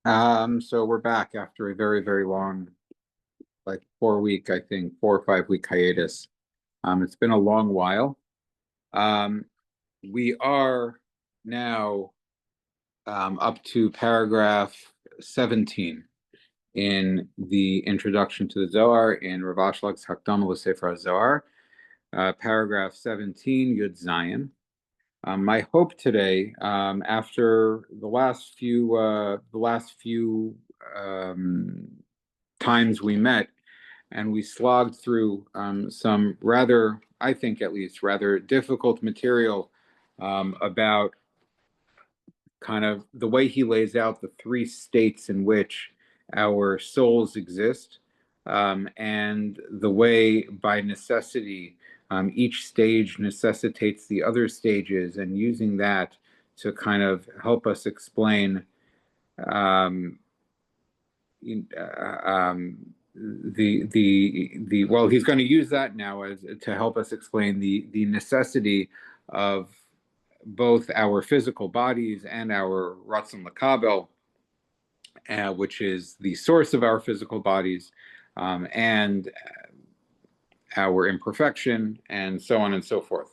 So we're back after a very, very long, like 4 week, I think, 4 or 5 week hiatus. It's been a long while. Um, we are now up to paragraph 17 in the introduction to the Zohar in Rav Ashlag's Hakdama L'Sefer HaZohar, paragraph 17, Yud Zayin. My hope today, after the last few um, times we met, and we slogged through some rather, I think at least, rather difficult material about kind of the way he lays out the three states in which our souls exist, and the way, by necessity, each stage necessitates the other stages, and using that to kind of help us explain um, the well, he's going to use that now as to help us explain the necessity of both our physical bodies and our Ratzon Lakabel, which is the source of our physical bodies, and our imperfection, and so on and so forth.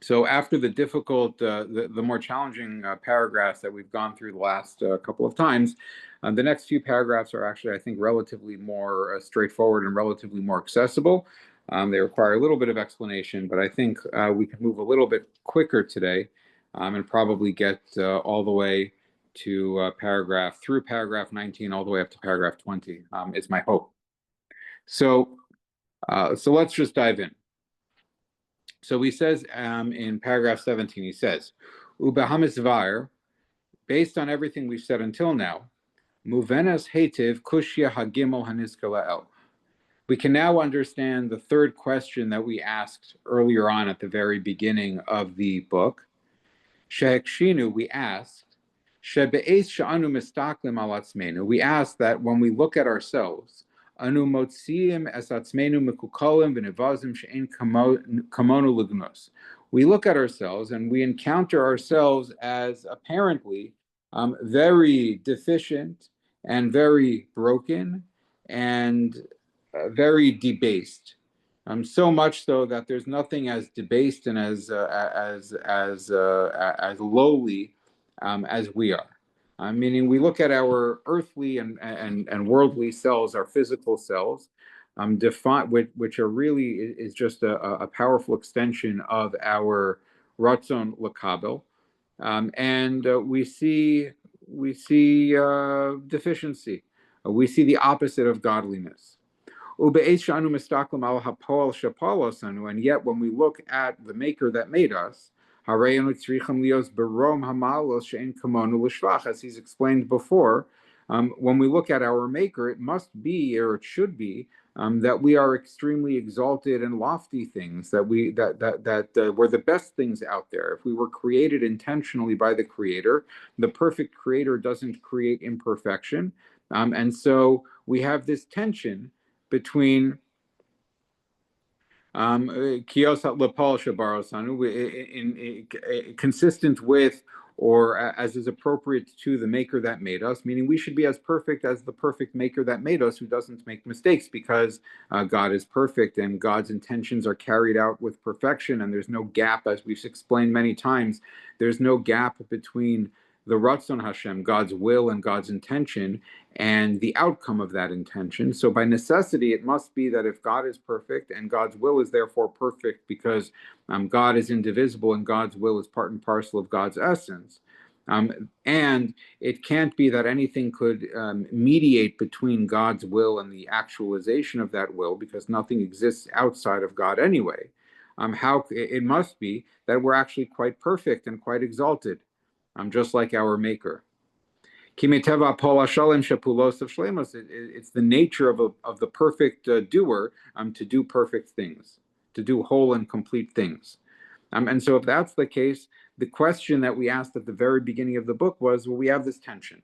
So after the difficult, the more challenging paragraphs that we've gone through the last couple of times, the next few paragraphs are actually, I think, relatively more straightforward and relatively more accessible. They require a little bit of explanation, but I think we can move a little bit quicker today, and probably get all the way to through paragraph 19, all the way up to paragraph 20, is my hope. So let's just dive in. So he says in paragraph 17, he says, Ubahamisvar, based on everything we've said until now, Muvenas Hativ Kushya Hagimel Haniskalael. We can now understand the third question that we asked earlier on at the very beginning of the book. Shehekshinu, we asked, Shebe'ez Sha'anu Mistaklim Al Atzmenu, we asked that when we look at ourselves, Anu Motziim Es Atzmenu Mekukolim V'Nevazim She'en Kamonu Lignos. We look at ourselves and we encounter ourselves as apparently very deficient and very broken and very debased. So much so that there's nothing as debased and as lowly as we are. Meaning, we look at our earthly and worldly selves, our physical selves, which are really is just a powerful extension of our Ratzon Lakabel, and we see deficiency. We see the opposite of godliness. And yet, when we look at the Maker that made us, as he's explained before, when we look at our Maker, it must be, or it should be, that we are extremely exalted and lofty things, that we're the best things out there. If we were created intentionally by the Creator, the perfect Creator doesn't create imperfection, and so we have this tension between consistent with, or as is appropriate to, the Maker that made us, meaning we should be as perfect as the perfect Maker that made us, who doesn't make mistakes, because God is perfect and God's intentions are carried out with perfection, and there's no gap, as we've explained many times. There's no gap between the Ratzon Hashem, God's will and God's intention, and the outcome of that intention. So by necessity, it must be that if God is perfect and God's will is therefore perfect, because God is indivisible and God's will is part and parcel of God's essence, and it can't be that anything could mediate between God's will and the actualization of that will, because nothing exists outside of God anyway. How it must be that we're actually quite perfect and quite exalted, just like our Maker. It's the nature of the perfect doer, to do perfect things, to do whole and complete things. And so if that's the case, the question that we asked at the very beginning of the book was, well, we have this tension.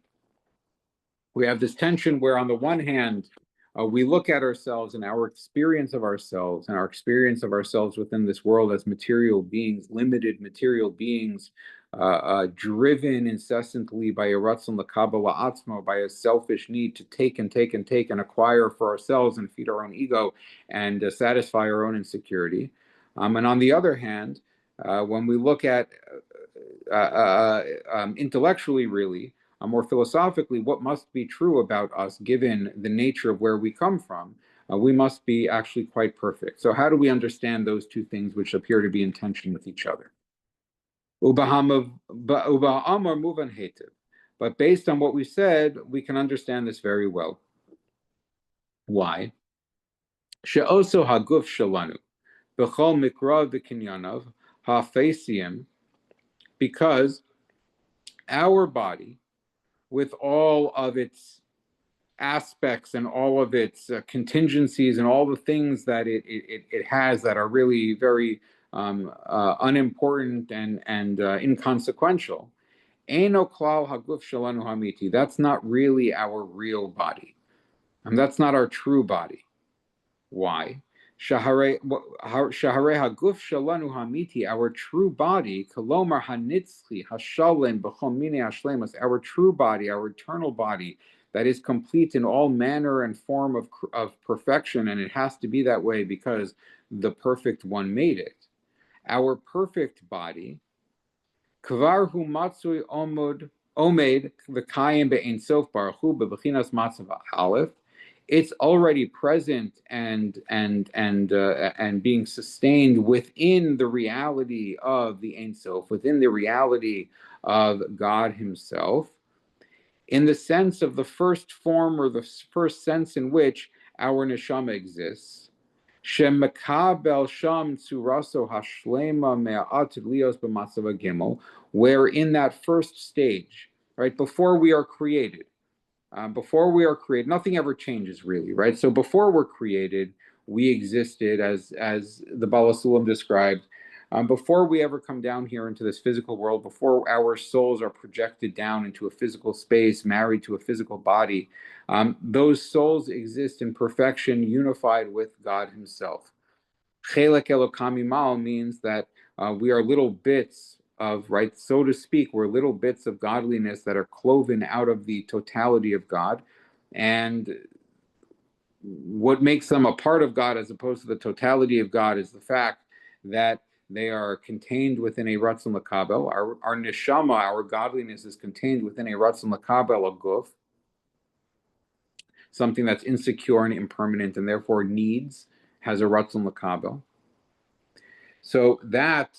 We have this tension where, on the one hand, we look at ourselves and our experience of ourselves, and our experience of ourselves within this world as material beings, limited material beings, driven incessantly by a ratzon l'kabel la'atzmo, by a selfish need to take and take and take and acquire for ourselves and feed our own ego and satisfy our own insecurity. And on the other hand, when we look at intellectually, really, more philosophically, what must be true about us given the nature of where we come from, we must be actually quite perfect. So how do we understand those two things which appear to be in tension with each other? But based on what we said, we can understand this very well. Why? She'oso haguf shalanu b'chol mikra v'kinyanav ha'feisiyim, because our body, with all of its aspects and all of its contingencies and all the things that it has that are really very unimportant and inconsequential, Eino klal haguf shalanu hamiti. That's not really our real body. That's not our true body. Why? Shahare haguf shalanu hamiti, our true body, kolomar hanitzchi hashalem b'chol mine hashlemas, our true body, our eternal body, that is complete in all manner and form of perfection, and it has to be that way because the perfect one made it. Our perfect body, kvar hu matzui omed v'kayim be'ein sof baruch hu be'bechinas matzav aleph. It's already present and being sustained within the reality of the Ein Sof, within the reality of God Himself, in the sense of the first form or the first sense in which our neshama exists. Shemekabel sham tsuraso hashlema me'at lios b'matzav gimel, where in that first stage, right before we are created. Nothing ever changes really, right? So before we're created, we existed as the Baal HaSulam described. Before we ever come down here into this physical world, before our souls are projected down into a physical space, married to a physical body, those souls exist in perfection, unified with God Himself. Chelek Elokam Imal means that we are little bits of, right, so to speak, we're little bits of godliness that are cloven out of the totality of God. And what makes them a part of God as opposed to the totality of God is the fact that they are contained within a ratzon l'kabel. Our neshama, our godliness, is contained within a ratzon l'kabel, a guf, something that's insecure and impermanent and therefore has a ratzon l'kabel. So that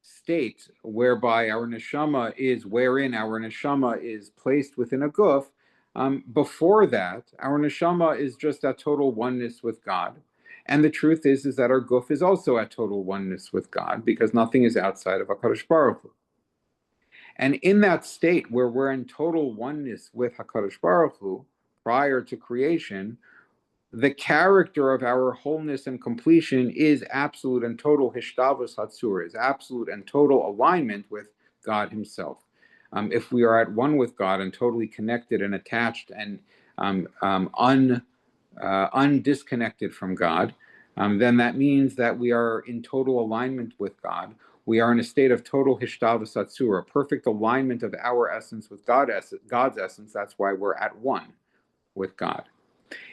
state whereby our neshama is placed within a guf, before that, our neshama is just at total oneness with God. And the truth is that our guf is also at total oneness with God because nothing is outside of HaKadosh Baruch Hu. And in that state where we're in total oneness with HaKadosh Baruch Hu prior to creation, the character of our wholeness and completion is absolute and total hishtavus hatzur, is absolute and total alignment with God Himself. If we are at one with God and totally connected and attached and undisconnected from God, then that means that we are in total alignment with God. We are in a state of total hishtavus hatzur, a perfect alignment of our essence with God's essence. That's why we're at one with God.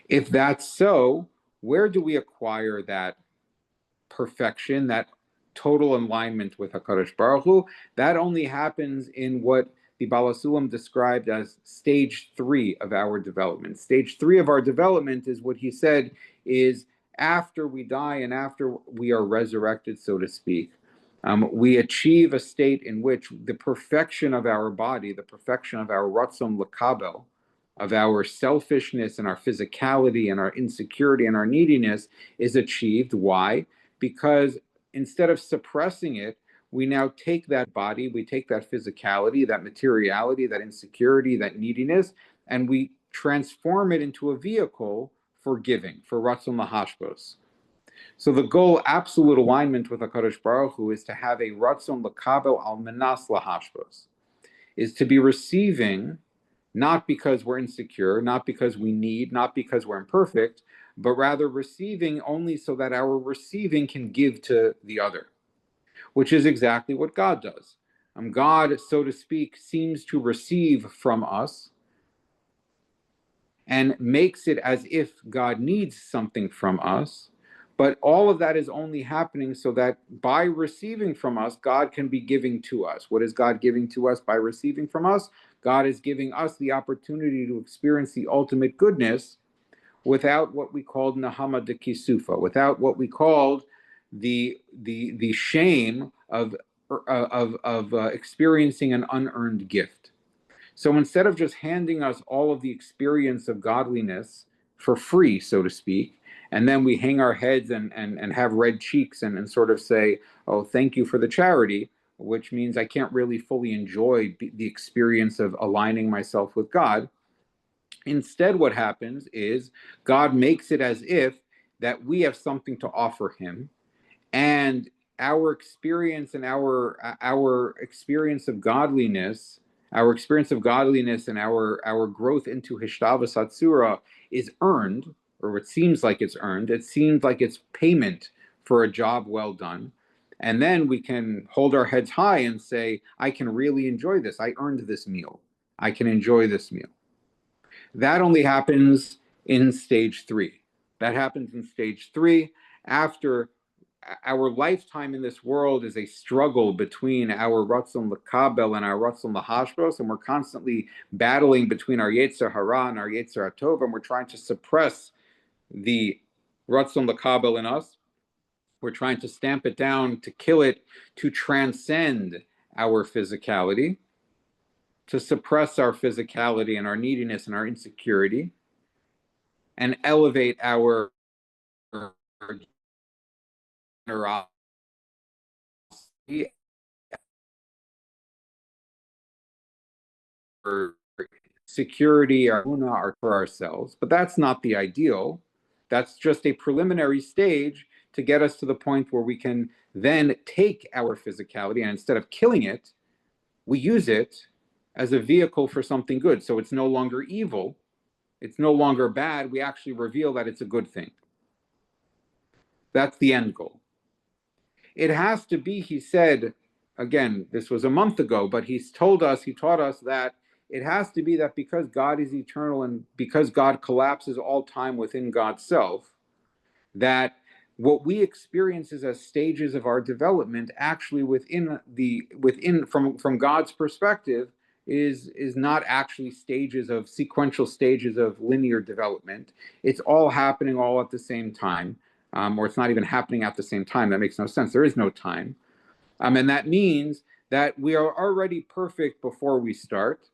If that's so, where do we acquire that perfection, that total alignment with HaKadosh Baruch Hu? That only happens in what the Baal HaSulam described as stage 3 of our development. Stage 3 of our development is what he said is after we die and after we are resurrected, so to speak. We achieve a state in which the perfection of our body, the perfection of our ratzon l'kabel, of our selfishness and our physicality and our insecurity and our neediness is achieved. Why? Because instead of suppressing it, we now take that body, we take that physicality, that materiality, that insecurity, that neediness, and we transform it into a vehicle for giving, for ratzon lahashbos. So the goal, absolute alignment with HaKadosh Baruch Hu, is to have a ratzon l'kabel al menas lahashbos, is to be receiving, not because we're insecure, not because we need, not because we're imperfect, but rather receiving only so that our receiving can give to the other, which is exactly what God does. God, so to speak, seems to receive from us and makes it as if God needs something from us. But all of that is only happening so that by receiving from us, God can be giving to us. What is God giving to us by receiving from us? God is giving us the opportunity to experience the ultimate goodness without what we called nahama de kisufa, without what we called the shame of experiencing an unearned gift. So instead of just handing us all of the experience of godliness for free, so to speak, and then we hang our heads and have red cheeks and sort of say, oh, thank you for the charity, which means I can't really fully enjoy the experience of aligning myself with God. Instead, what happens is God makes it as if that we have something to offer him, and our experience and our experience of godliness, and our growth into Hishtava Satsura is earned, or it seems like it's earned. It seems like it's payment for a job well done. And then we can hold our heads high and say, I can really enjoy this. I earned this meal. I can enjoy this meal. That only happens in stage 3. That happens in stage 3 after our lifetime in this world is a struggle between our Ratzon L'Kabel and our Ratzon L'Hashbos, and we're constantly battling between our Yetzer Hara and our Yetzer HaTov, and we're trying to suppress the Ratzon L'Kabel in us. We're trying to stamp it down, to kill it, to transcend our physicality, to suppress our physicality and our neediness and our insecurity, and elevate our generosity, our security, our for ourselves. But that's not the ideal. That's just a preliminary stage to get us to the point where we can then take our physicality and instead of killing it, we use it as a vehicle for something good. So it's no longer evil. It's no longer bad. We actually reveal that it's a good thing. That's the end goal. It has to be, he said, again, this was a month ago, but he taught us that it has to be that because God is eternal and because God collapses all time within God's self, that what we experience is as stages of our development actually from God's perspective is not actually sequential stages of linear development. It's all happening all at the same time. Or it's not even happening at the same time. That makes no sense. There is no time. And that means that we are already perfect before we start.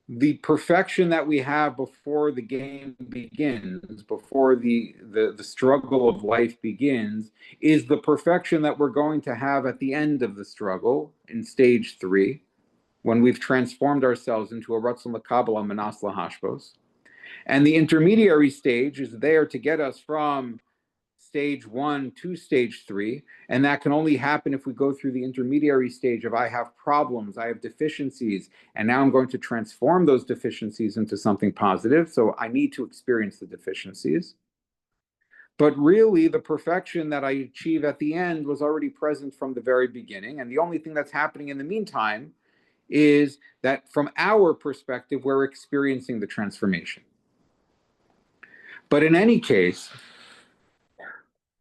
The perfection that we have before the game begins, before the struggle of life begins, is the perfection that we're going to have at the end of the struggle in stage 3, when we've transformed ourselves into a Ratzon L'Kabel Manas L'Hashbos. And the intermediary stage is there to get us from stage 1 to stage 3. And that can only happen if we go through the intermediary stage of I have problems, I have deficiencies, and now I'm going to transform those deficiencies into something positive. So I need to experience the deficiencies. But really, the perfection that I achieve at the end was already present from the very beginning. And the only thing that's happening in the meantime is that from our perspective, we're experiencing the transformation. But in any case,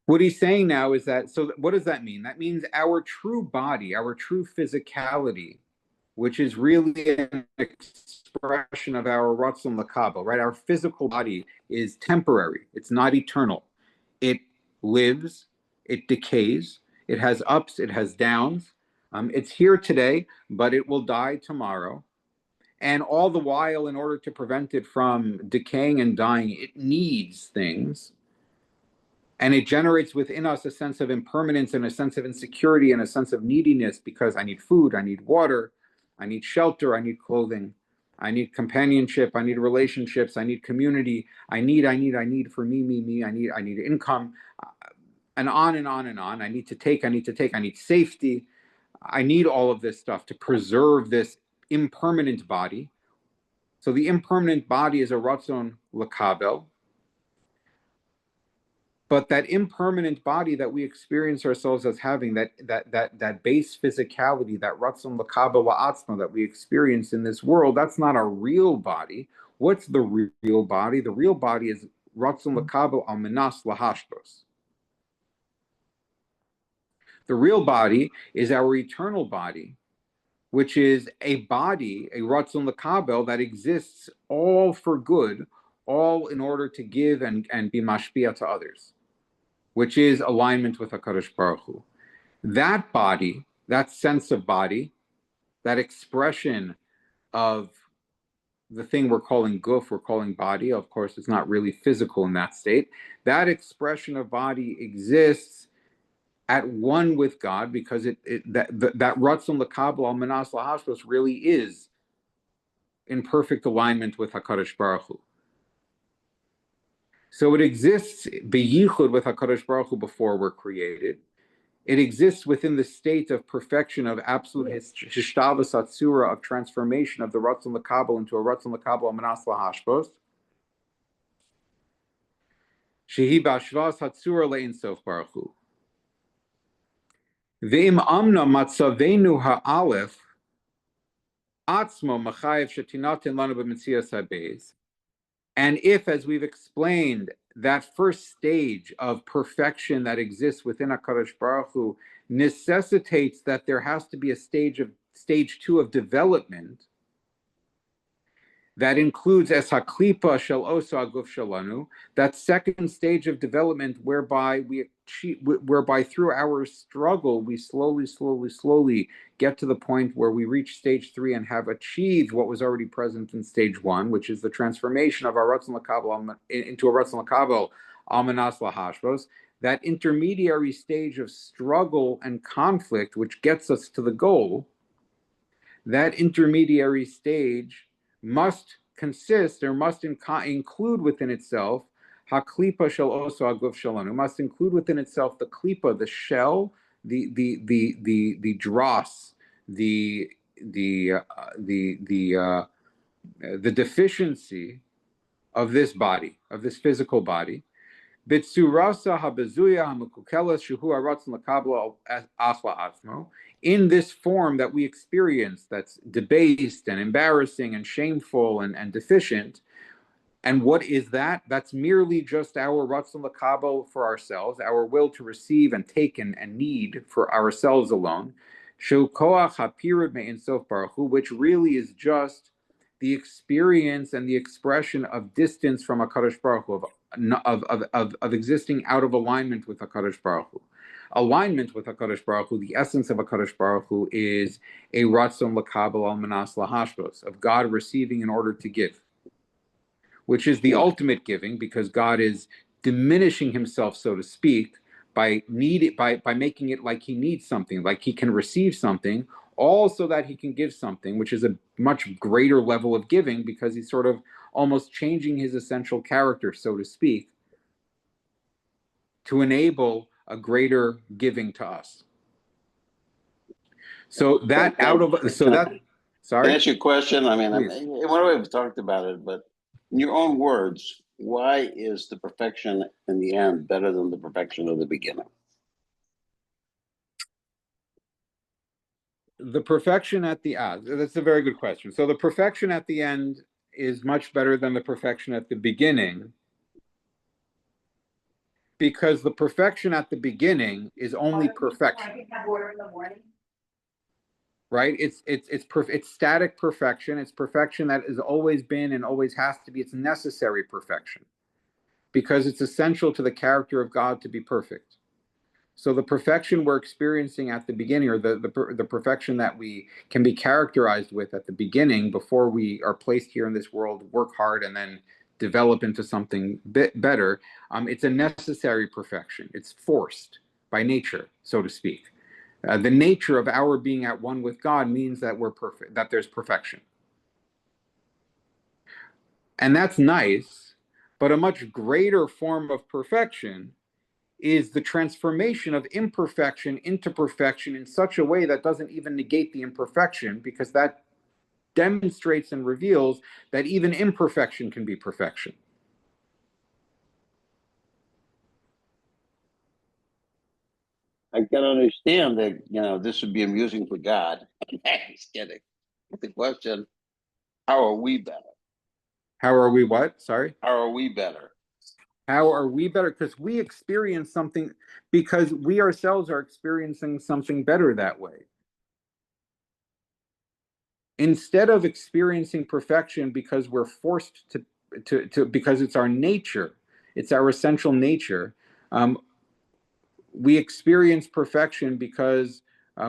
what he's saying now is that, so what does that mean? That means our true body, our true physicality, which is really an expression of our Ratzon L'Kabel, right? Our physical body is temporary. It's not eternal. It lives, it decays, it has ups, it has downs. It's here today, but it will die tomorrow. And all the while, in order to prevent it from decaying and dying, it needs things. And it generates within us a sense of impermanence and a sense of insecurity and a sense of neediness because I need food, I need water, I need shelter, I need clothing, I need companionship, I need relationships, I need community, I need for me, I need income, and on and on and on. I need to take, I need safety. I need all of this stuff to preserve this impermanent body. So the impermanent body is a Ratzon L'Kabel. But that impermanent body that we experience ourselves as having, that base physicality, that ratzon l'kabel la'atzma that we experience in this world, that's not our real body. What's the real body? The real body is ratzon l'kabel al menas lahashtos. The real body is our eternal body, which is a body, a ratzon l'kabel, that exists all for good, all in order to give and be mashpia to others, which is alignment with HaKadosh Baruch Hu. That body, that sense of body, that expression of the thing we're calling guf, we're calling body, of course, it's not really physical in that state. That expression of body exists at one with God, because that Ratzon L'Kabel Al Manas Lahashvos really is in perfect alignment with HaKadosh Baruch Hu. So it exists beyichud with HaKadosh Baruch Hu before we're created. It exists within the state of perfection, of absolute hishtavas atzura, of transformation of the Ratzon L'Kabel into a Ratzon L'Kabel Manas Lahashvos. Shehi b'ashvas hatzura le'in sof Baruch Hu. Ve'im amna matzavenu ha'alef atzmo machayev shetinatin lanu b'metzias habeis. And if, as we've explained, that first stage of perfection that exists within HaKadosh Baruch Hu necessitates that there has to be a stage 2 of development that includes es haklipa shel osa aguf shalanu, that second stage of development whereby through our struggle we slowly get to the point where we reach stage 3 and have achieved what was already present in stage 1, which is the transformation of our Ratzon L'Kabel into a Ratzon L'Kabel Al Manas Lahashvos. That intermediary stage of struggle and conflict, which gets us to the goal, that intermediary stage must consist, or must include within itself haklipa shel oso aguf shalanu, must include within itself the klipa, the shell, the dross, the deficiency of this body, of this physical body. Bitsurasa habezuya hamukukelas shuhu aratzon l'kabel achla atzmo, in this form that we experience, that's debased and embarrassing and shameful and deficient. And what is that? That's merely just our ratzon l'kabel for ourselves, our will to receive and take and need for ourselves alone. Shu koach hapirud me'in sof baruch hu, which really is just the experience and the expression of distance from HaKadosh Baruch Hu, of existing out of alignment with HaKadosh Baruch Hu. Alignment with HaKadosh Baruch Hu, the essence of HaKadosh Baruch Hu, is a Ratzon L'Kabel Al Manas Lahashvos, of God receiving in order to give, which is the ultimate giving, because God is diminishing himself, so to speak, by making it like he needs something, like he can receive something, all so that he can give something, which is a much greater level of giving, because he's sort of almost changing his essential character, so to speak, to enable a greater giving to us. So that sorry? Can I ask you a question? I mean, Please. we've talked about it, but in your own words, why is the perfection in the end better than the perfection of the beginning? The perfection at the that's a very good question. So the perfection at the end is much better than the perfection at the beginning, because the perfection at the beginning is only perfection. Right? It's static perfection. It's perfection that has always been and always has to be. It's necessary perfection, because it's essential to the character of God to be perfect. So the perfection we're experiencing at the beginning, or the perfection that we can be characterized with at the beginning, before we are placed here in this world, work hard, and then develop into something better, it's a necessary perfection. It's forced by nature, so to speak. The nature of our being at one with God means that we're perfect, that there's perfection. And that's nice, but a much greater form of perfection is the transformation of imperfection into perfection in such a way that doesn't even negate the imperfection, because that demonstrates and reveals that even imperfection can be perfection. I can understand that, this would be amusing for God. Just kidding. The question, how are we better? How are we what? Sorry? How are we better? How are we better? Because we experience something, because we ourselves are experiencing something better that way. Instead of experiencing perfection because we're forced to because it's our nature, it's our essential nature, we experience perfection because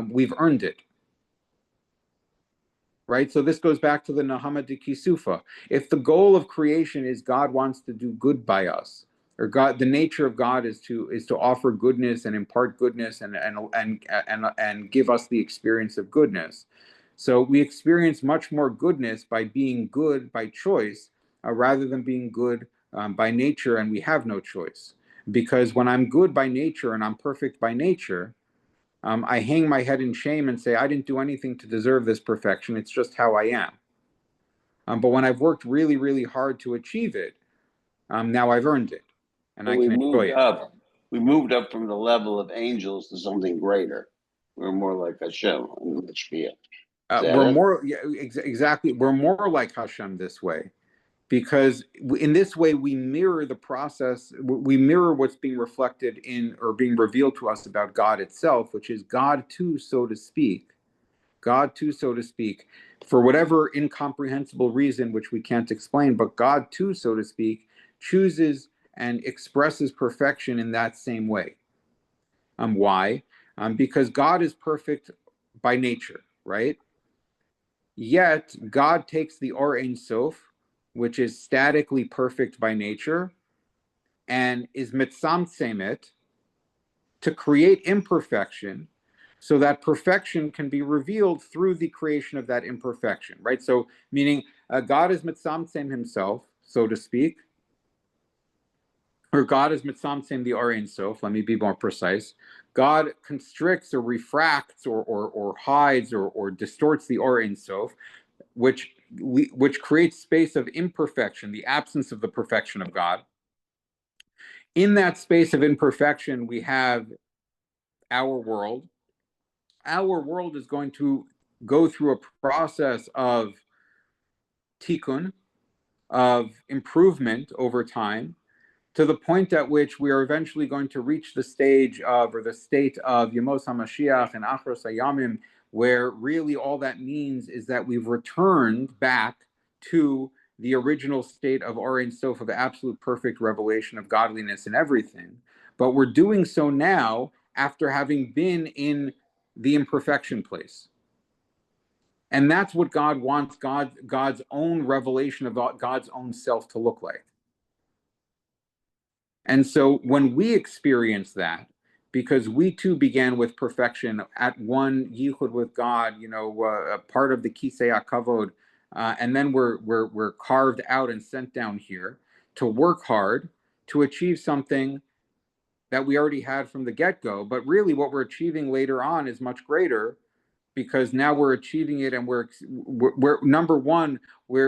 we've earned it. Right? So this goes back to the Nahama de Kisufa. If the goal of creation is God wants to do good by us, or God, the nature of God is to offer goodness and impart goodness and give us the experience of goodness. So we experience much more goodness by being good by choice, rather than being good by nature, and we have no choice. Because when I'm good by nature and I'm perfect by nature, I hang my head in shame and say, I didn't do anything to deserve this perfection. It's just how I am. But when I've worked really, really hard to achieve it, now I've earned it and So I can enjoy it. We moved up from the level of angels to something greater. We're more like HaShem in the Shia. We're more, yeah, exactly. We're more like Hashem this way, because in this way we mirror the process. We mirror what's being reflected in or being revealed to us about God itself, which is God too, so to speak. God too, so to speak, for whatever incomprehensible reason which we can't explain, but God too, so to speak, chooses and expresses perfection in that same way. Why? Because God is perfect by nature, right? Yet God takes the Or Ein Sof, which is statically perfect by nature, and is mitzamtzemet to create imperfection, so that perfection can be revealed through the creation of that imperfection, right? So, meaning God is mitzamtzem himself, so to speak, or God is mitzamtzem the Or Ein Sof. Let me be more precise. God constricts or refracts or hides or distorts the Or Ein Sof, which creates space of imperfection, the absence of the perfection of God. In that space of imperfection, we have our world. Our world is going to go through a process of tikkun, of improvement over time, to the point at which we are eventually going to reach the stage of, or the state of Yemos HaMashiach and Achros HaYamim, where really all that means is that we've returned back to the original state of Or Ein Sof, of absolute perfect revelation of godliness and everything. But we're doing so now after having been in the imperfection place. And that's what God wants God's own revelation of God's own self to look like. And so when we experience that, because we too began with perfection at one yichud with God, a part of the Kisei HaKavod, and then we're carved out and sent down here to work hard to achieve something that we already had from the get-go. But really what we're achieving later on is much greater, because now we're achieving it, and we're number one, we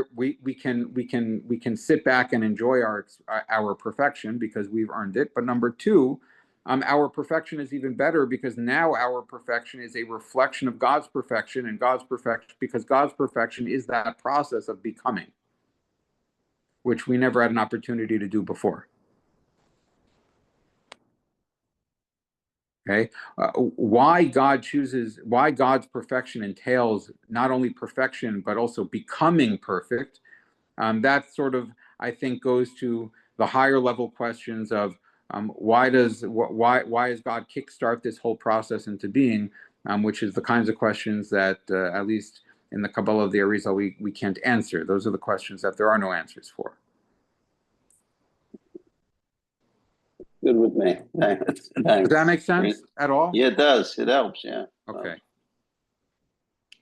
can sit back and enjoy our perfection because we've earned it. But number two, our perfection is even better, because now our perfection is a reflection of God's perfection, and God's perfection, because God's perfection is that process of becoming, which we never had an opportunity to do before. Okay, why God's perfection entails not only perfection but also becoming perfect. That sort of, I think, goes to the higher level questions of why has God kickstart this whole process into being, which is the kinds of questions that at least in the Kabbalah of the Arizal we can't answer. Those are the questions that there are no answers for. Good with me. Thanks. Does that make sense at all? Yeah, it does. It helps. Yeah. Okay.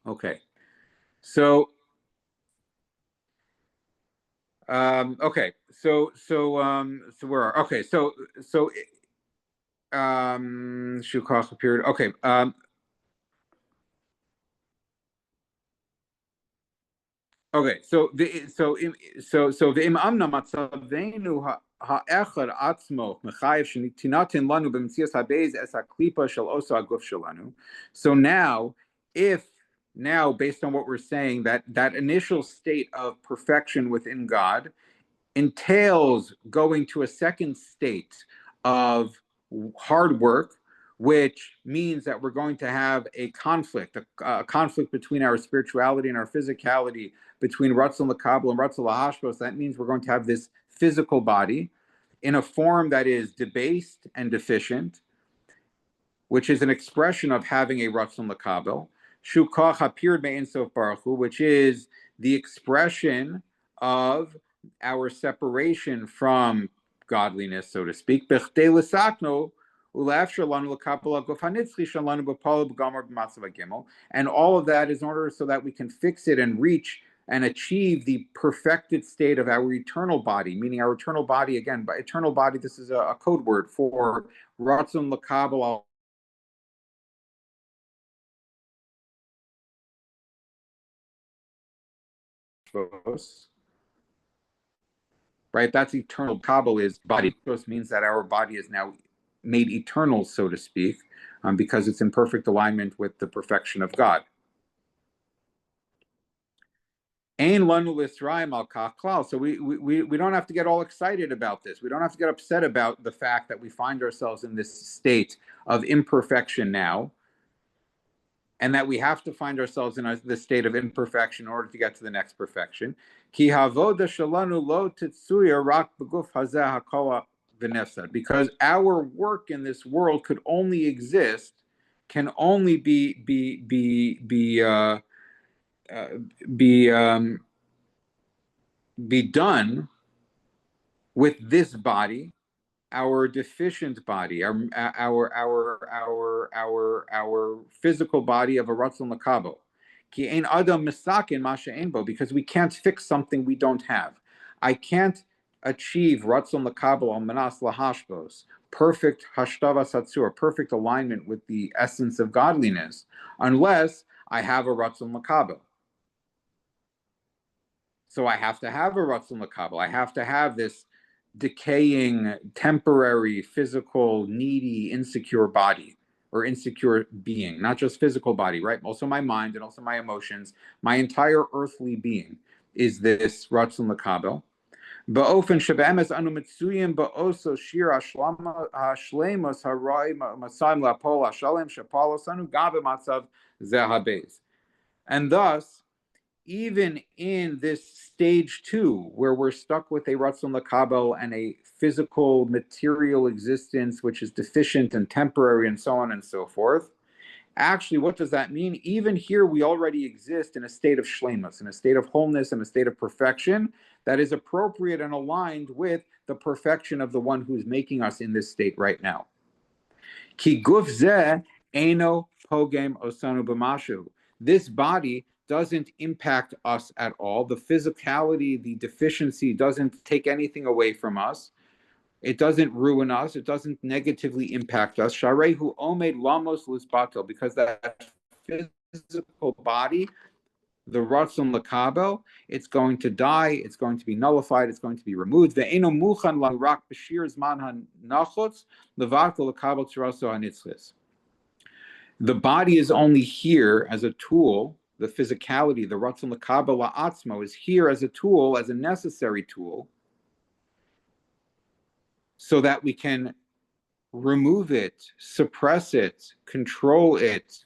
Okay. So, okay. So where are, okay. Shukach period. Okay. Okay. So the imamna matzavenu ha'echad atzmo mechayev shenitinatin lanu b'metzias habeis es haklipa shel osa aguf shelanu. So now, based on what we're saying, that initial state of perfection within God entails going to a second state of hard work, which means that we're going to have a conflict between our spirituality and our physicality, between Ratzon L'Kabel and Ratzon L'Hashbos. That means we're going to have this physical body in a form that is debased and deficient, which is an expression of having a Ratzon L'Kabel. Shukach Hapir Be'en Sof Baruch Hu, which is the expression of our separation from godliness, so to speak. B'chdei l'sakno u'le'afshar lanu l'kapel haguf hanitzchi shalanu b'pal b'gamar b'matzav hagimel. And all of that is in order so that we can fix it and reach and achieve the perfected state of our eternal body, meaning our eternal body, again, by eternal body, this is a code word for Ratzon L'Kabel right? That's eternal. Kabbalah is body. This means that our body is now made eternal, so to speak, because it's in perfect alignment with the perfection of God. So we don't have to get all excited about this. We don't have to get upset about the fact that we find ourselves in this state of imperfection now, and that we have to find ourselves in this state of imperfection in order to get to the next perfection. Because our work in this world could only exist, can only be done with this body, our deficient body, our physical body of a Ratzon L'Kabel. Ki ein adam misakin ma she'ein bo, because we can't fix something we don't have. I can't achieve Ratzon L'Kabel al manas lahashbos, perfect hashtava satsur, perfect alignment with the essence of godliness, unless I have a Ratzon L'Kabel. So I have to have a Ratzon L'Kabel. I have to have this decaying, temporary, physical, needy, insecure body or insecure being, not just physical body, right? Also my mind and also my emotions. My entire earthly being is this Ratzon L'Kabel. Ba'ofen shebe'emes anu mitzuyim ba'oso shir hashleimos harai masayim la'pol hashalem shepalos anu gabe matzav zeh habeis. And thus, even in this stage 2, where we're stuck with a Ratzon L'Kabel and a physical material existence which is deficient and temporary and so on and so forth, actually, what does that mean? Even here, we already exist in a state of shleimus, in a state of wholeness, in a state of perfection that is appropriate and aligned with the perfection of the one who's making us in this state right now. Ki guf zeh eino pogem osanu b'mashu. This body doesn't impact us at all. The physicality, the deficiency doesn't take anything away from us. It doesn't ruin us. It doesn't negatively impact us. Sharehu omed lamos lisbato, because that physical body, the Ratzon L'Kabel, it's going to die. It's going to be nullified. It's going to be removed. Ve'eno muchan l'rak b'shir zman hanachotz levat l'Kabel tiraso hanitzchis. The body is only here as a tool. The physicality, the Ratzon L'Kabel la'atzmo, is here as a tool, as a necessary tool, so that we can remove it, suppress it, control it,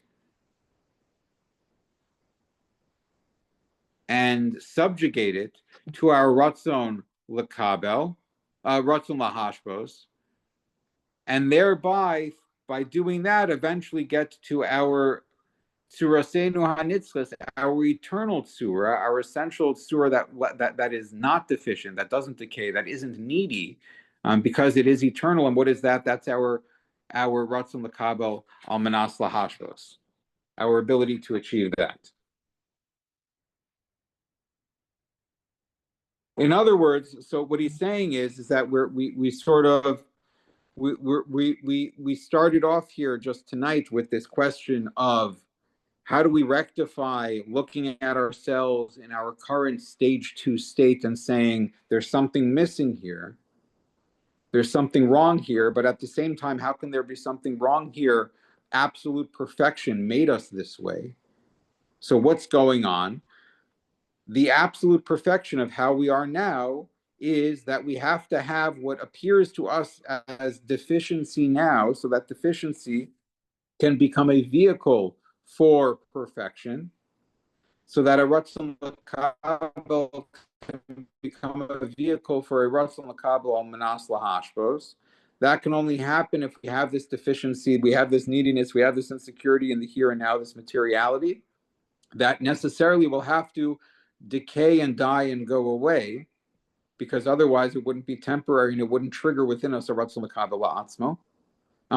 and subjugate it to our Ratzon L'Kabel, Ratzon L'Hashbos, and thereby, by doing that, eventually get to our Tsurasenu Hanitzchas, our eternal Tsura, our essential Tsura that is not deficient, that doesn't decay, that isn't needy, because it is eternal. And what is that? That's our Ratzon L'Kabel al Manas Lahashvos, our ability to achieve that. In other words, so what he's saying is that we started off here just tonight with this question of how do we rectify looking at ourselves in our current stage 2 state and saying there's something missing here, There's something wrong here, but at the same time, how can there be something wrong here? Absolute perfection made us this way. So what's going on? The absolute perfection of how we are now is that we have to have what appears to us as deficiency now, so that deficiency can become a vehicle for perfection, so that a Ratzon L'Kabel can become a vehicle for a Ratzon L'Kabel al Manas Lahashbos. That can only happen if we have this deficiency, we have this neediness, we have this insecurity in the here and now, this materiality, that necessarily will have to decay and die and go away, because otherwise it wouldn't be temporary and it wouldn't trigger within us a Ratzon L'Kabel La'atzmo.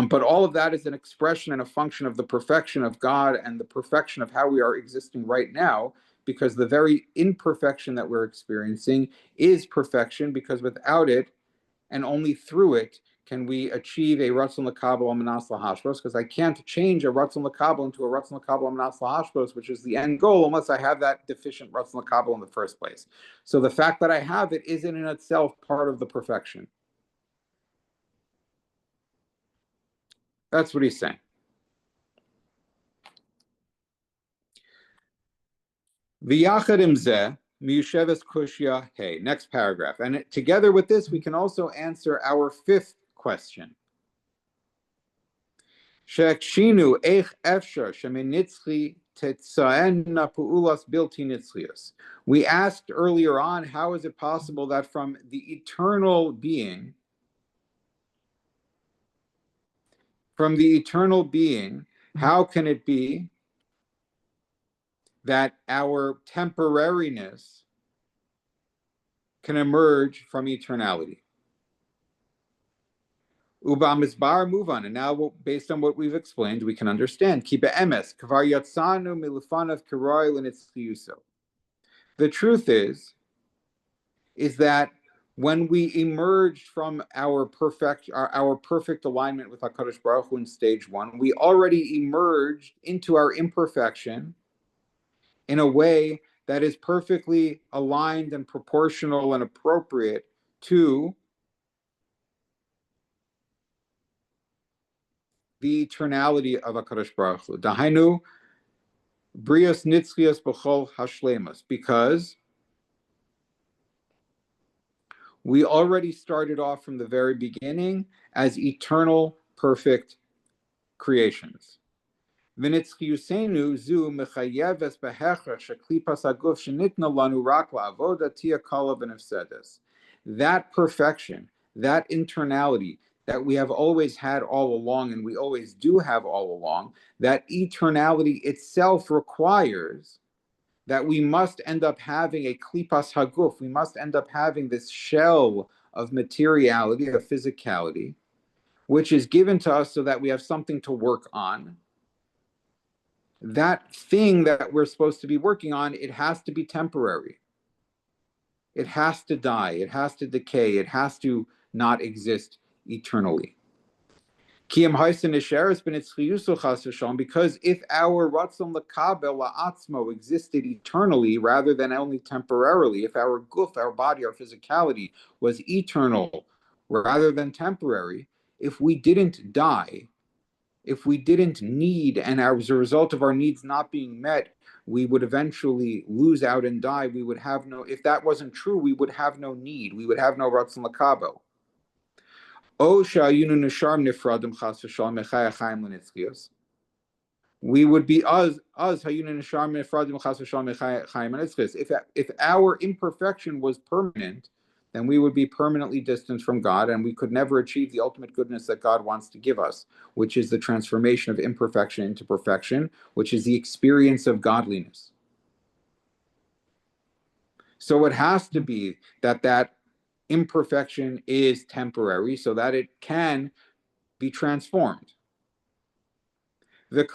But all of that is an expression and a function of the perfection of God and the perfection of how we are existing right now, because the very imperfection that we're experiencing is perfection, because without it and only through it can we achieve a Ratzon L'Kabel al Manas Lahashbos, because I can't change a Ratzon L'Kabel into a Ratzon L'Kabel al Manas Lahashbos, which is the end goal, unless I have that deficient Ratzon L'Kabel in the first place. So the fact that I have it is in itself part of the perfection. That's what he's saying. V'yachadim zeh miyusheves kushya hey. Next paragraph. And together with this, we can also answer our fifth question. Shekshinu eich efshar sheminitzchi tetzaenna pu'ulas bilti nitzchius. We asked earlier on, how is it possible that from the eternal being, how can it be that our temporariness can emerge from eternality? Uba Mizbar, move on. And now, based on what we've explained, we can understand. Kiba emes, kvar yatzanu milufanav kiroi l'nitzchiyuso. The truth is that when we emerged from our perfect alignment with HaKadosh Baruch Hu in stage one, we already emerged into our imperfection in a way that is perfectly aligned and proportional and appropriate to the eternality of HaKadosh Baruch Hu. Dahainu, brios nitzchios b'chol hashlemus, because we already started off from the very beginning as eternal, perfect creations. V'nitzchiyusenu zu mechayeves behechach sheklipas haguf shenitna lanu rak la'avoda tia kala v'nefsedes. That perfection, that internality that we have always had all along, and we always do have all along, that eternality itself requires that we must end up having a klipas haguf, we must end up having this shell of materiality, of physicality, which is given to us so that we have something to work on. That thing that we're supposed to be working on, it has to be temporary. It has to die, it has to decay, it has to not exist eternally. Because if our Ratzon L'Kabel La'atzmo existed eternally rather than only temporarily, if our guf, our body, our physicality was eternal rather than temporary, if we didn't die, if we didn't need, and as a result of our needs not being met, we would eventually lose out and die, we would have no, if that wasn't true, we would have no need, we would have no Ratzon L'Kabel. We would be if our imperfection was permanent, then we would be permanently distant from God, and we could never achieve the ultimate goodness that God wants to give us, which is the transformation of imperfection into perfection, which is the experience of godliness. So it has to be that imperfection is temporary so that it can be transformed. We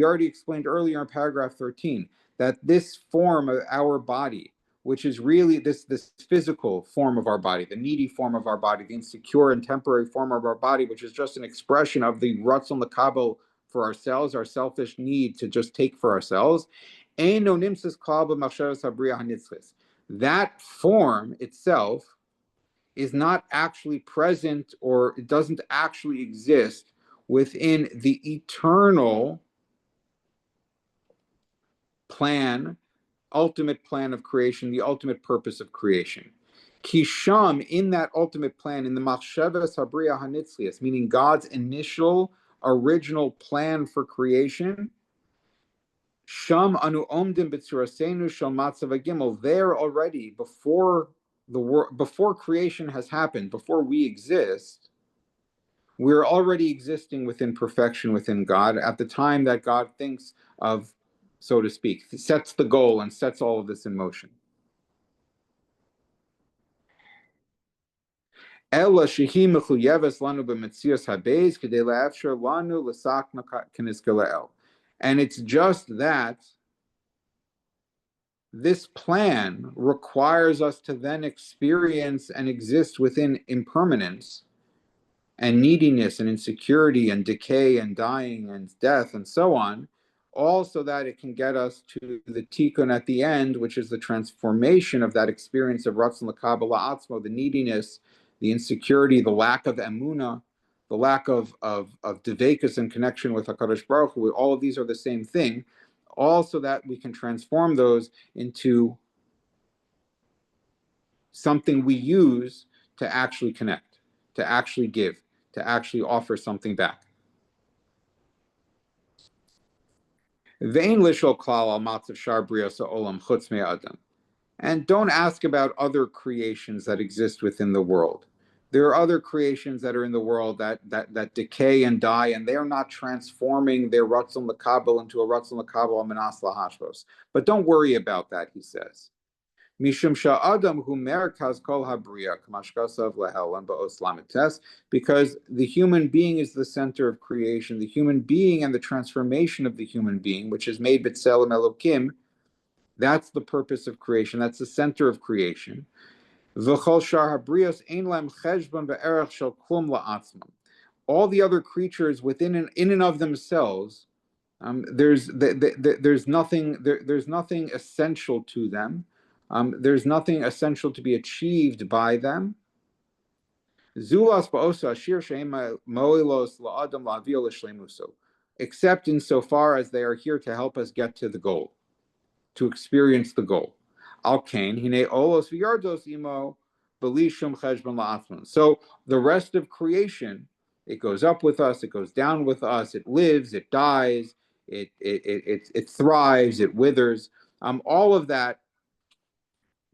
already explained earlier in paragraph 13 that this form of our body, which is really this physical form of our body, the needy form of our body, the insecure and temporary form of our body, which is just an expression of the Ratzon L'Kabel for ourselves, our selfish need to just take for ourselves. That that form itself is not actually present, or it doesn't actually exist within the eternal plan, ultimate plan of creation, the ultimate purpose of creation. Kisham, in that ultimate plan, in the Machshavas Habriya Hanitzlias, meaning God's initial, original plan for creation, Sham anu omdim b'tzurasenu shel matzav hagimel. There already, before creation has happened, before we exist, we're already existing within perfection within God at the time that God thinks of, so to speak, sets the goal and sets all of this in motion. Ella shehi mechuyeves lanu b'metzias habeis k'dei la'afshar lanu l'sakna k'nizkelael. And it's just that this plan requires us to then experience and exist within impermanence and neediness and insecurity and decay and dying and death and so on, all so that it can get us to the tikkun at the end, which is the transformation of that experience of ratzon l'kabel la'atzmo, the neediness, the insecurity, the lack of emunah, the lack of devekus and connection with HaKadosh Baruch Hu. All of these are the same thing, all so that we can transform those into something we use to actually connect, to actually give, to actually offer something back. And don't ask about other creations that exist within the world. There are other creations that are in the world that decay and die, and they are not transforming their ratzon l'kabel into a ratzon l'kabel amenas lahashvos. But don't worry about that, he says. Mishum sha'adam hu merkaz kol habriya k'mashkasav lehelan ba'os lamites, because the human being is the center of creation. The human being and the transformation of the human being, which is made b'tselem elokim, that's the purpose of creation. That's the center of creation. All the other creatures within in and of themselves, there's nothing essential to them. There's nothing essential to be achieved by them. Except insofar as they are here to help us get to the goal, to experience the goal. So the rest of creation, it goes up with us, it goes down with us, it lives, it dies, it thrives, it withers. All of that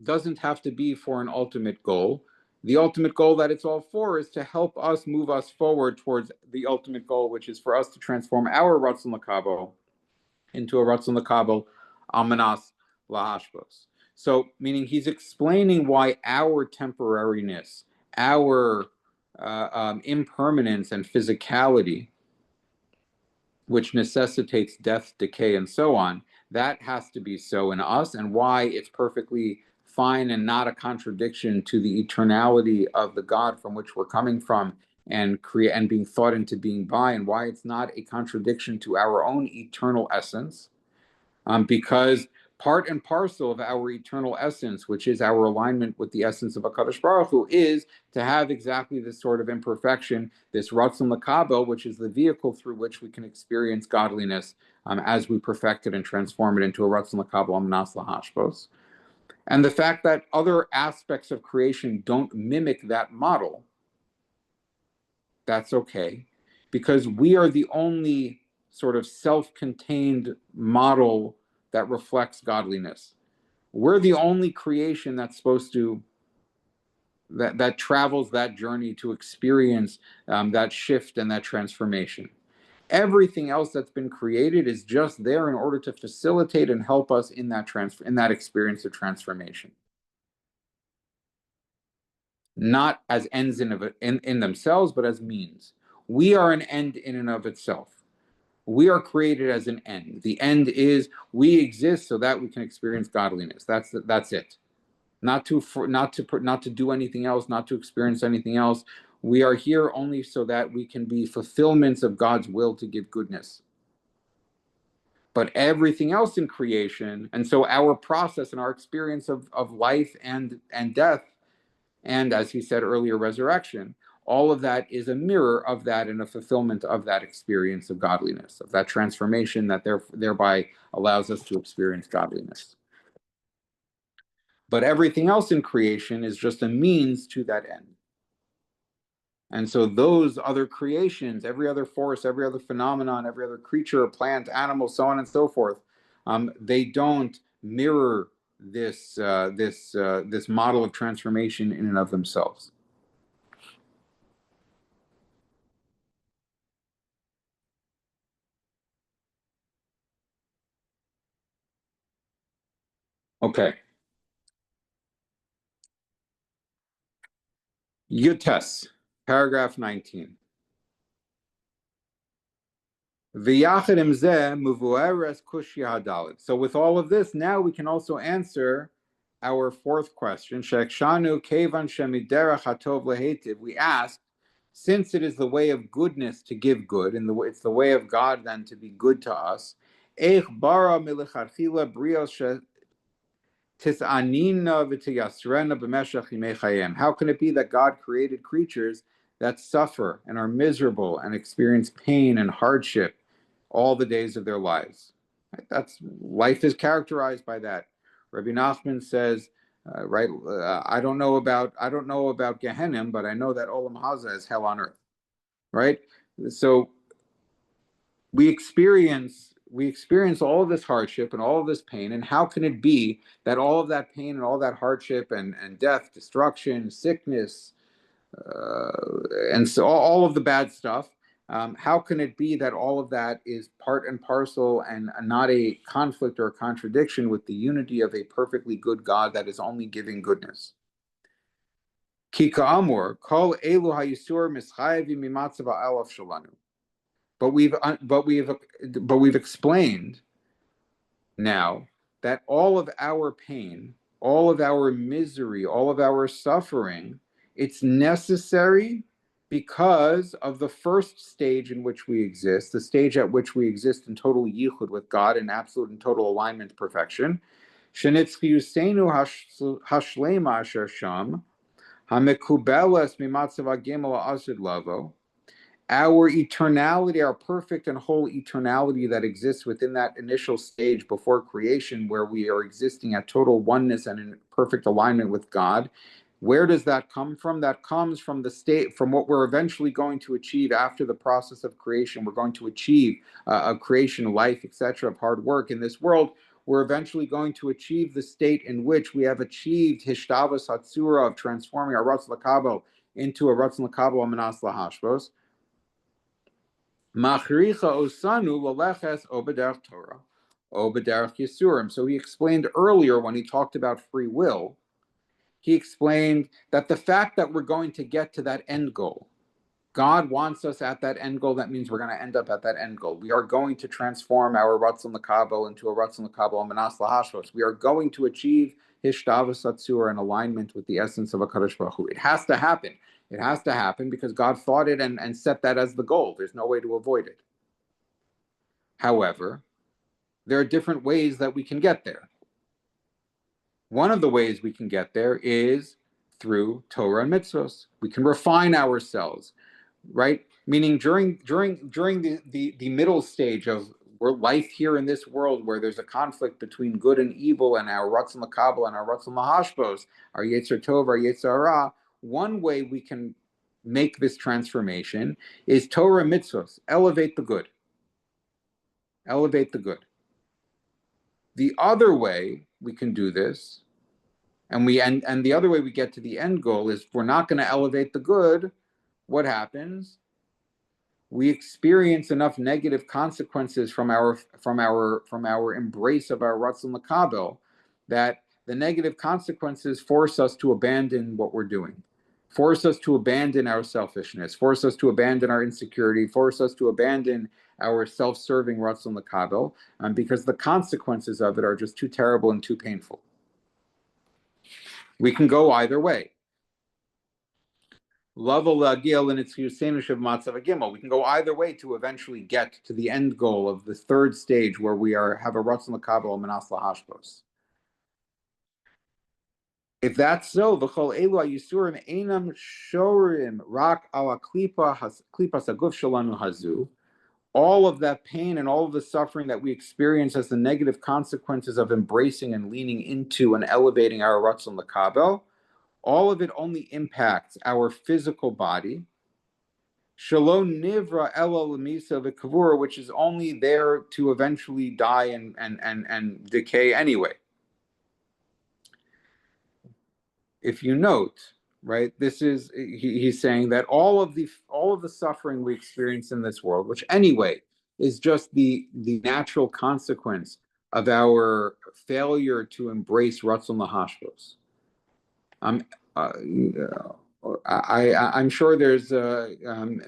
doesn't have to be for an ultimate goal. The ultimate goal that it's all for is to help us move us forward towards the ultimate goal, which is for us to transform our ratzon l'kabel into a ratzon l'kabel amenas lahashvos. So, meaning he's explaining why our temporariness, our impermanence and physicality, which necessitates death, decay, and so on, that has to be so in us, and why it's perfectly fine and not a contradiction to the eternality of the God from which we're coming from and being thought into being by, and why it's not a contradiction to our own eternal essence, because part and parcel of our eternal essence, which is our alignment with the essence of HaKadosh Baruch Hu, is to have exactly this sort of imperfection, this ratzon l'kabel, which is the vehicle through which we can experience godliness as we perfect it and transform it into a ratzon l'kabel amenas lahashvos. And the fact that other aspects of creation don't mimic that model, that's okay, because we are the only sort of self-contained model that reflects godliness. We're the only creation that's supposed to, that travels that journey to experience that shift and that transformation. Everything else that's been created is just there in order to facilitate and help us in that experience of transformation. Not as ends in themselves, but as means. We are an end in and of itself. We are created as an end. The end is we exist so that we can experience godliness. That's it. Not to do anything else, not to experience anything else. We are here only so that we can be fulfillments of God's will to give goodness. But everything else in creation, and so our process and our experience of life and death, and as he said earlier, resurrection, all of that is a mirror of that and a fulfillment of that experience of godliness, of that transformation that thereby allows us to experience godliness. But everything else in creation is just a means to that end. And so those other creations, every other force, every other phenomenon, every other creature, plant, animal, so on and so forth, they don't mirror this model of transformation in and of themselves. Okay. Yutes, paragraph 19. So with all of this, now we can also answer our fourth question. We ask, since it is the way of goodness to give good, and it's the way of God then to be good to us, how can it be that God created creatures that suffer and are miserable and experience pain and hardship all the days of their lives? That's life is characterized by that. Rabbi Nachman says, I don't know about Gehenim, but I know that Olam Haza is hell on earth. Right? So we experience all of this hardship and all of this pain, and how can it be that all of that pain and all that hardship and death, destruction, sickness, and so all of the bad stuff, how can it be that all of that is part and parcel and not a conflict or a contradiction with the unity of a perfectly good God that is only giving goodness? Kika Amor, kol elu hayisur mischayevi mimatzav ha'elaf shalanu. But we've explained now that all of our pain, all of our misery, all of our suffering, it's necessary because of the first stage in which we exist, the stage at which we exist in total yichud with God, in absolute and total alignment, perfection. Shenitzchiyuseinu hashlema asher sham, hamekubelas mimatzav hagimel asid lavo. Our eternality, our perfect and whole eternality that exists within that initial stage before creation, where we are existing at total oneness and in perfect alignment with God. Where does that come from? That comes from the state, from what we're eventually going to achieve after the process of creation. We're going to achieve a creation, life, etc., of hard work in this world. We're eventually going to achieve the state in which we have achieved Hishtavas Hatsura, of transforming our Ratz Lakabo into a Ratz Lakabo Amanas Lahashvos. Machricha osanu laleches obaderach Torah, obaderach Yisurim. So he explained earlier when he talked about free will, he explained that the fact that we're going to get to that end goal, God wants us at that end goal. That means we're going to end up at that end goal. We are going to transform our Ratzon Lakabo into a Ratzon Lakabo Amanas Lahashvos. We are going to achieve Hishtavas Satsur in alignment with the essence of HaKadosh Baruch Hu. It has to happen. It has to happen because God thought it and set that as the goal. There's no way to avoid it. However, there are different ways that we can get there. One of the ways we can get there is through Torah and mitzvos. We can refine ourselves, right? Meaning during the middle stage of life here in this world, where there's a conflict between good and evil, and our Ratzon Lakabel and our Ratzon Lahashbos, our Yetzer Tov, our Yetzer Hara, one way we can make this transformation is Torah and mitzvos. Elevate the good. Elevate the good. The other way we can do this, and the other way we get to the end goal, is if we're not going to elevate the good, what happens? We experience enough negative consequences from our embrace of our Ratzon Lakabel, that the negative consequences force us to abandon what we're doing, force us to abandon our selfishness, force us to abandon our insecurity, force us to abandon our self-serving Ratzon Lakabel, because the consequences of it are just too terrible and too painful. We can go either way. Level Agil and its Husseinish of Matzav Gimel. We can go either way to eventually get to the end goal of the third stage where we have a Ratzon Lakabel Manas Lahashbos. If that's so, v'chol elu yisurim einam shorim rak ala klipa saguf shalanu hazu. All of that pain and all of the suffering that we experience as the negative consequences of embracing and leaning into and elevating our Ratzon Lakabel, all of it only impacts our physical body. Shalom nivra elo lemisa v'kavura, which is only there to eventually die and decay anyway. If you note, right, this is he's saying that all of the suffering we experience in this world, which anyway is just the natural consequence of our failure to embrace Ratzon Lahashbos. I'm sure there's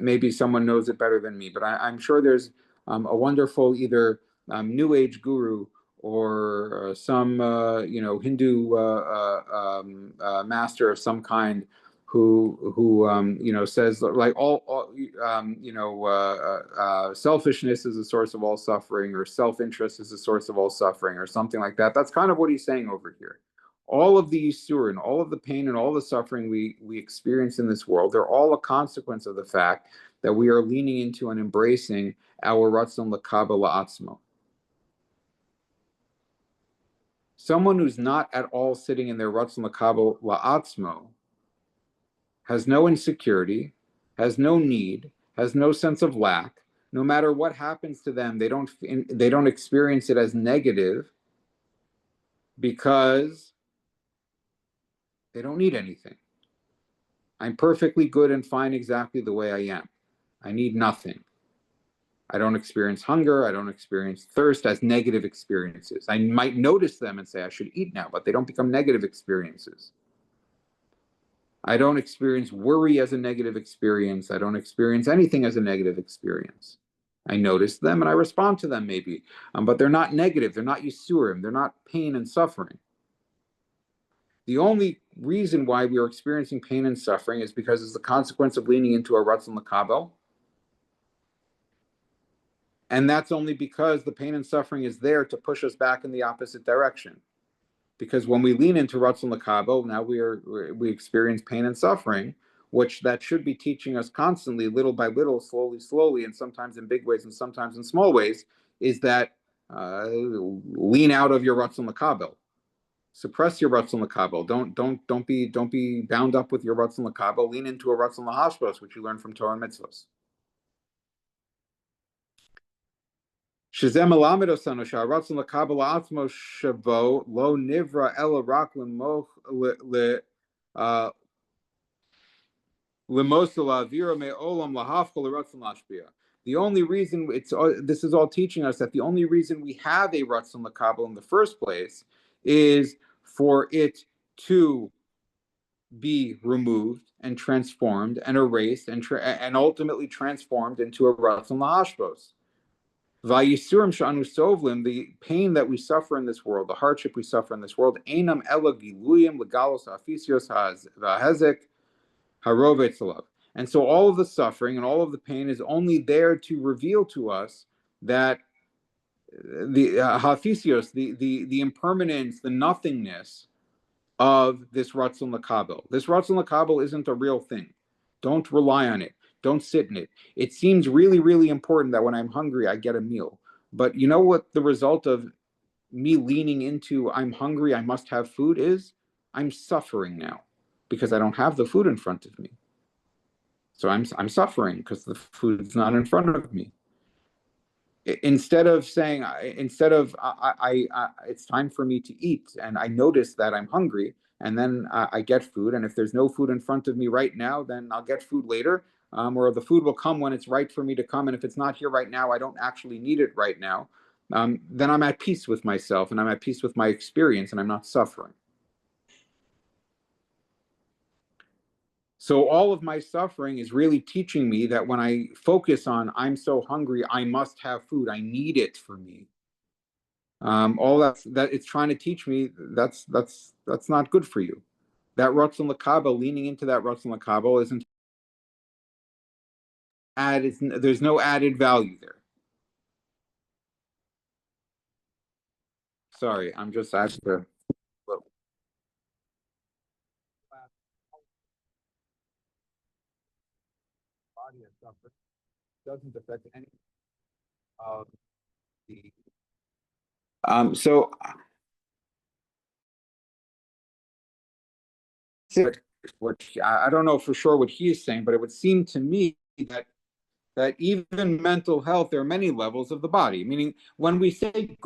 maybe someone knows it better than me, but I'm sure there's a wonderful either New Age guru or some Hindu master of some kind who says like all selfishness is the source of all suffering, or self-interest is the source of all suffering, or something like that. That's kind of what he's saying over here. All of the Yisur and all of the pain and all the suffering we experience in this world, they're all a consequence of the fact that we are leaning into and embracing our Ratzon Lakabel La'atzmo. Someone who's not at all sitting in their Ratzon Lakabel La'atzmo has no insecurity, has no need, has no sense of lack. No matter what happens to them, they don't experience it as negative because they don't need anything. I'm perfectly good and fine exactly the way I am. I need nothing. I don't experience hunger. I don't experience thirst as negative experiences. I might notice them and say I should eat now, but they don't become negative experiences. I don't experience worry as a negative experience. I don't experience anything as a negative experience. I notice them and I respond to them maybe, but they're not negative. They're not yisurim. They're not pain and suffering. The only reason why we are experiencing pain and suffering is because it's the consequence of leaning into a Ratzon Lakabel. And that's only because the pain and suffering is there to push us back in the opposite direction. Because when we lean into Ratzon Lakabel, now we experience pain and suffering, which that should be teaching us constantly, little by little, slowly, and sometimes in big ways and sometimes in small ways, is that lean out of your Ratzon Lakabel. Suppress your Ratzon Lakabel. Don't be bound up with your Ratzon Lakabel. Lean into a Ratzon Lahashbos, which you learn from Torah and Mitzvos. Shezem elamed osanu sha'aratzon Lakabel atzmo shavo lo nivra ela rak lemoch lemosala vira me'olam lahafchol l'ratzon lashpia. The only reason this is all teaching us that the only reason we have a Ratzon Lakabel in the first place is for it to be removed and transformed and erased and ultimately transformed into a Ratzon Lahashbos. Vayisurim sha'anu sovlim, the pain that we suffer in this world, the hardship we suffer in this world, einam ela giluyim legalos ha'afisios ha'hezek harovetzalav. And so all of the suffering and all of the pain is only there to reveal to us that the ha'afisios, the impermanence, the nothingness of this Ratzon Lakabel. This Ratzon Lakabel isn't a real thing. Don't rely on it. Don't sit in it. It seems really, really important that when I'm hungry, I get a meal. But you know what the result of me leaning into I'm hungry, I must have food is? I'm suffering now because I don't have the food in front of me. So I'm suffering because the food's not in front of me. Instead of saying, it's time for me to eat, and I notice that I'm hungry, and then I get food, and if there's no food in front of me right now, then I'll get food later, or the food will come when it's right for me to come, and if it's not here right now, I don't actually need it right now, then I'm at peace with myself, and I'm at peace with my experience, and I'm not suffering. So all of my suffering is really teaching me that when I focus on I'm so hungry, I must have food, I need it for me. All that it's trying to teach me that's not good for you. That Ratzon Lakabel, leaning into that Ratzon Lakabel isn't there's no added value there. Sorry, I'm just asked to. Body and stuff, but doesn't affect any of the. So what I don't know for sure what he is saying, but it would seem to me that even mental health, there are many levels of the body. Meaning, when we say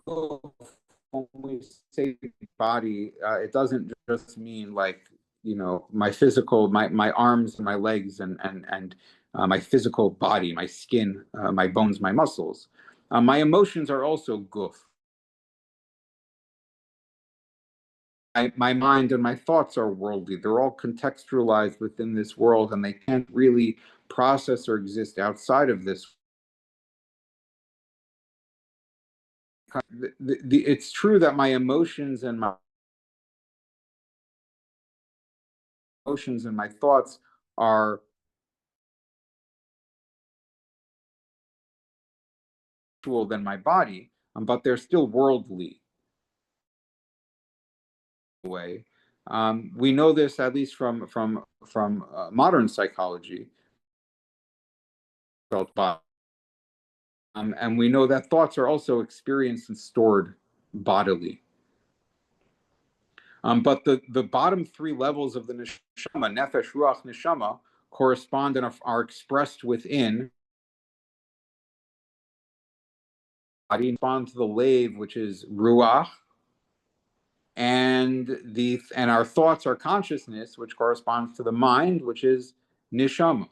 when we say body, it doesn't just mean like my physical, my arms, my legs, and my physical body, my skin, my bones, my muscles. My emotions are also guf. My mind and my thoughts are worldly. They're all contextualized within this world, and they can't really process or exist outside of this. It's true that my emotions and my thoughts are actual than my body, but they're still worldly way. We know this at least from modern psychology, and we know that thoughts are also experienced and stored bodily. But the bottom three levels of the neshama, nefesh, ruach, neshama, correspond and are expressed within body, respond to the lave, which is ruach, and our thoughts are consciousness, which corresponds to the mind, which is neshama.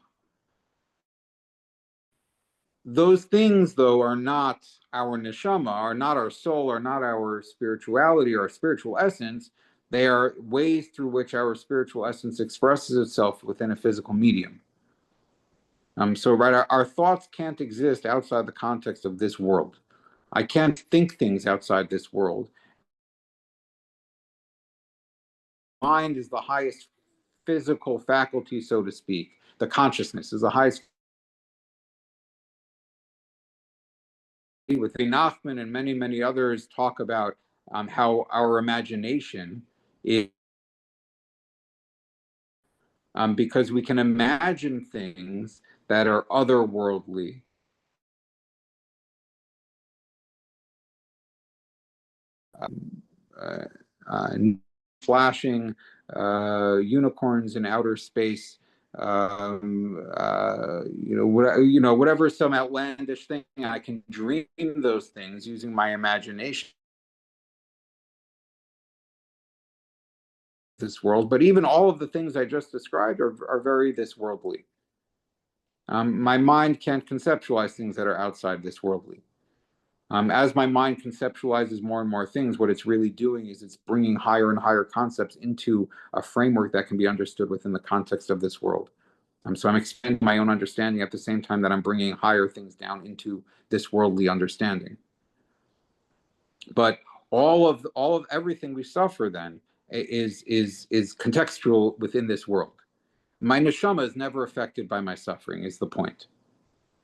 Those things, though, are not our neshama, are not our soul, are not our spirituality or our spiritual essence. They are ways through which our spiritual essence expresses itself within a physical medium. So, right, our thoughts can't exist outside the context of this world. I can't think things outside this world. Mind is the highest physical faculty, so to speak. The consciousness is the highest. With Nachman and many others talk about how our imagination is, because we can imagine things that are otherworldly. Uh, uh, Flashing unicorns in outer space, whatever some outlandish thing. I can dream those things using my imagination. This world, but even all of the things I just described are very this worldly. My mind can't conceptualize things that are outside this worldly. As my mind conceptualizes more and more things, what it's really doing is it's bringing higher and higher concepts into a framework that can be understood within the context of this world. So I'm expanding my own understanding at the same time that I'm bringing higher things down into this worldly understanding. But all of everything we suffer then is contextual within this world. My neshama is never affected by my suffering, is the point.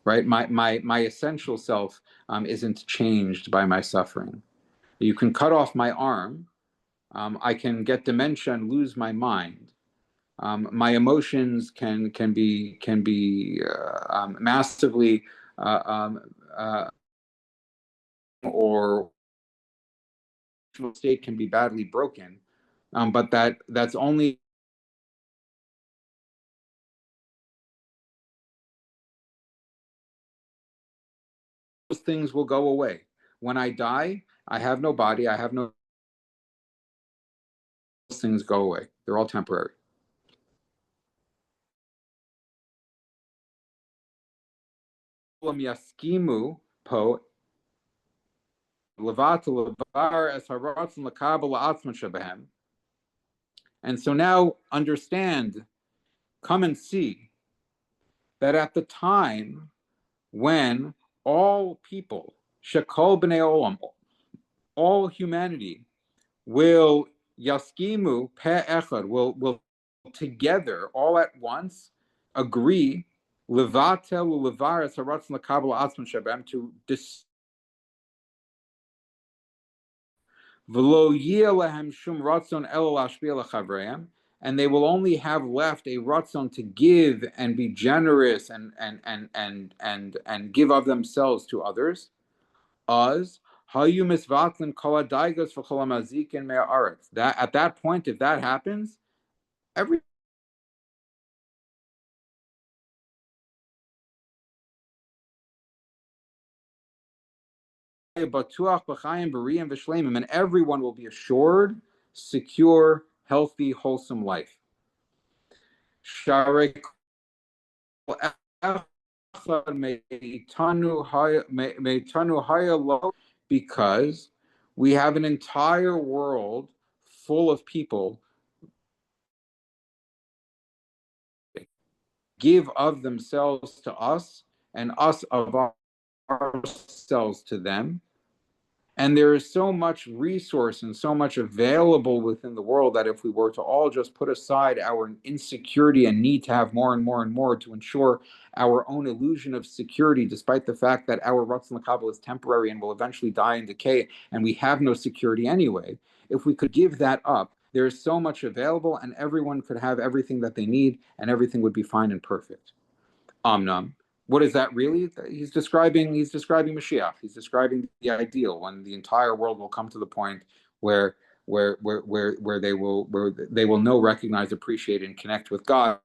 Right? My essential self isn't changed by my suffering. You can cut off my arm. I can get dementia and lose my mind. My emotions can be massively or state can be badly broken, but that's only those things will go away. When I die, I have no body, I have no those things go away. They're all temporary. Yaskimu po and so now understand, come and see that at the time when all people, shekol b'nei olam, all humanity will yaskimu pe echad, will together all at once agree Levatel ulevares haratzon lekabel atzman shabem, to v'lo yeh lehem shum ratzon elo lashpia lechavreim, and they will only have left a ratzon to give and be generous and give of themselves to others. Us hayu misvatlin kol hadaigos v'chol hamazikin me'aretz. That at that point, if that happens, every and everyone will be assured, secure, healthy, wholesome life. Because we have an entire world full of people give of themselves to us and us of ourselves to them. And there is so much resource and so much available within the world that if we were to all just put aside our insecurity and need to have more and more and more to ensure our own illusion of security, despite the fact that our Ratzon L'Kabel is temporary and will eventually die and decay, and we have no security anyway, if we could give that up, there is so much available and everyone could have everything that they need and everything would be fine and perfect. Amnam. What is that really? He's describing Mashiach. He's describing the ideal when the entire world will come to the point where they will know, recognize, appreciate, and connect with God.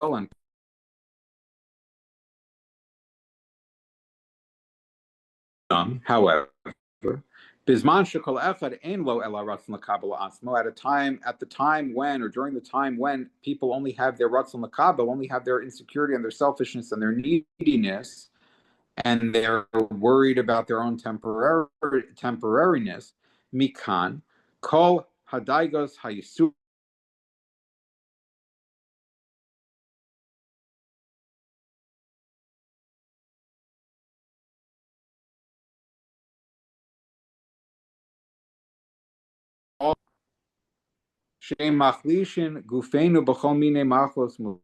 And however, Bisman shekol echad ein lo ela ratzon l'kabel asmo. At the time when, or during the time when people only have their ratzon l'kabel, only have their insecurity and their selfishness and their neediness, and they're worried about their own temporariness. Mikan kol hadaigos hayisur. Shem machlishin gufenu b'chol mine machlos mu.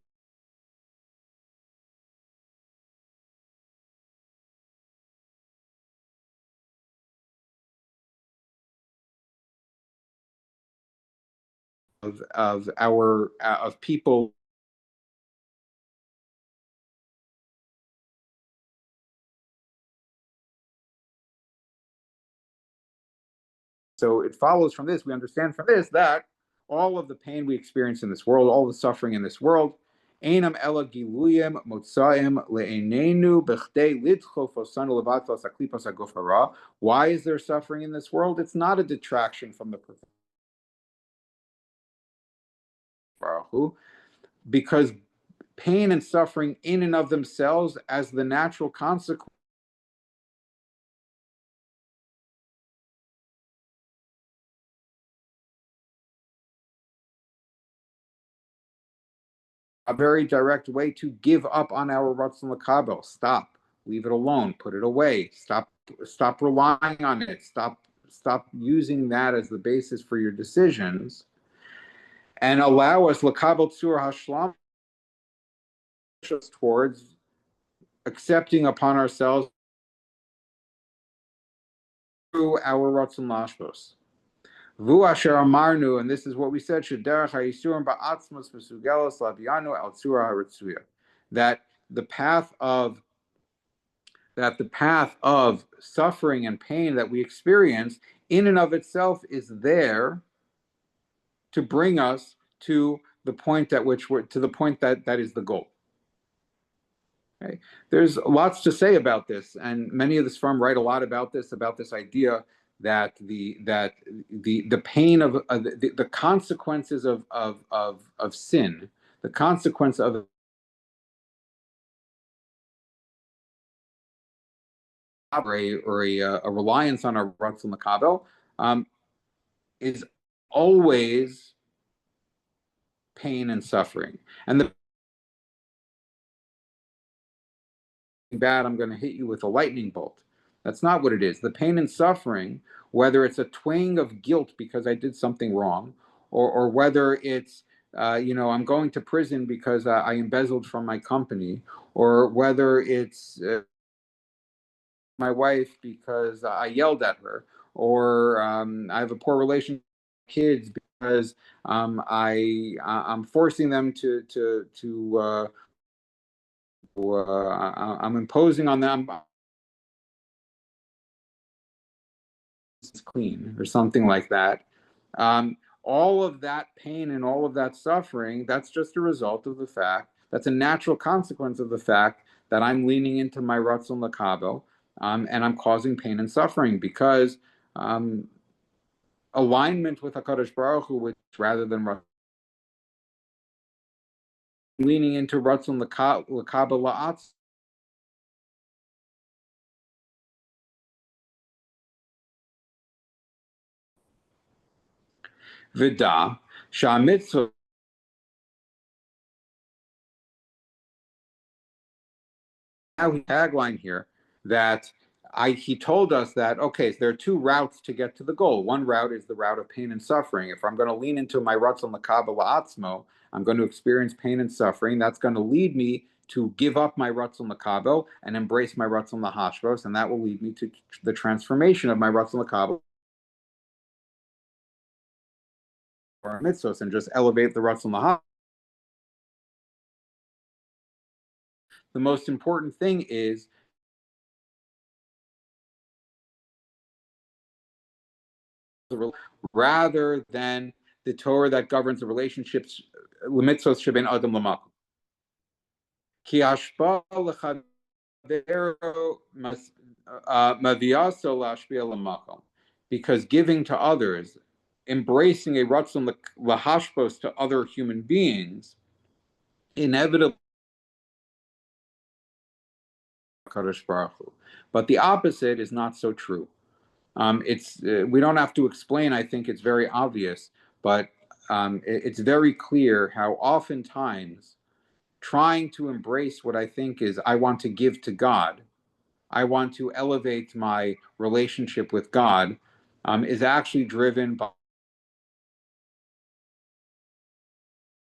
Of people. So it follows from this, we understand from this that all of the pain we experience in this world, all the suffering in this world, einam ela giluyim motzaim le'enenu b'chdei lidchof osanu levatlas aklipas haguf hara. Why is there suffering in this world? It's not a detraction from the perfect Baruch Hu, because pain and suffering in and of themselves, as the natural consequence, a very direct way to give up on our Ratzon L'Kabel. Stop, leave it alone, put it away, stop relying on it, stop using that as the basis for your decisions, and allow us L'Kabel Tzur HaShulam towards accepting upon ourselves through our Ratzon Lashbos. Vu asher amarnu, and this is what we said, shederach hayisurim ba'atzmos mesugelos lavianu al tzura haritzuya, that the path of suffering and pain that we experience in and of itself is there to bring us to the point at which we're to the point that is the goal. Okay. There's lots to say about this, and many of the Sfarim write a lot about this idea that the pain of the consequences of sin, the consequence of a reliance on a Ratzon L'Kabel is always pain and suffering. And the bad, I'm going to hit you with a lightning bolt. That's not what it is. The pain and suffering, whether it's a twinge of guilt because I did something wrong, or whether it's I'm going to prison because I embezzled from my company, or whether it's my wife because I yelled at her, or I have a poor relationship with kids because I'm forcing them I'm imposing on them it's clean or something like that. All of that pain and all of that suffering, that's just a result of the fact, that's a natural consequence of the fact that I'm leaning into my Ratzon Lakabo, and I'm causing pain and suffering because um, alignment with HaKadosh Baruch Hu, which rather than leaning into Ratzon Lakabo La'atz, Vida, Sha'amitzvah, tagline here that he told us that, okay, so there are two routes to get to the goal. One route is the route of pain and suffering. If I'm going to lean into my Ratzon Lakaba La'atzmo, I'm going to experience pain and suffering. That's going to lead me to give up my Ratzon Lakabo and embrace my Ratzon Lahashvos, and that will lead me to the transformation of my Ratzon Lakabo or mitzvos and just elevate the Ratzon Lahashvos. The most important thing is rather than the Torah that governs the relationships, mitzvos sheben adam lamakom. Ki hashpa lechadero maviaso lashpia lamakom. Because giving to others, embracing a ratzon lahashpos to other human beings, inevitably Kadosh Baruch Hu. But the opposite is not so true. It's we don't have to explain. I think it's very obvious, but it's very clear how oftentimes trying to embrace what I think is I want to give to God, I want to elevate my relationship with God, is actually driven by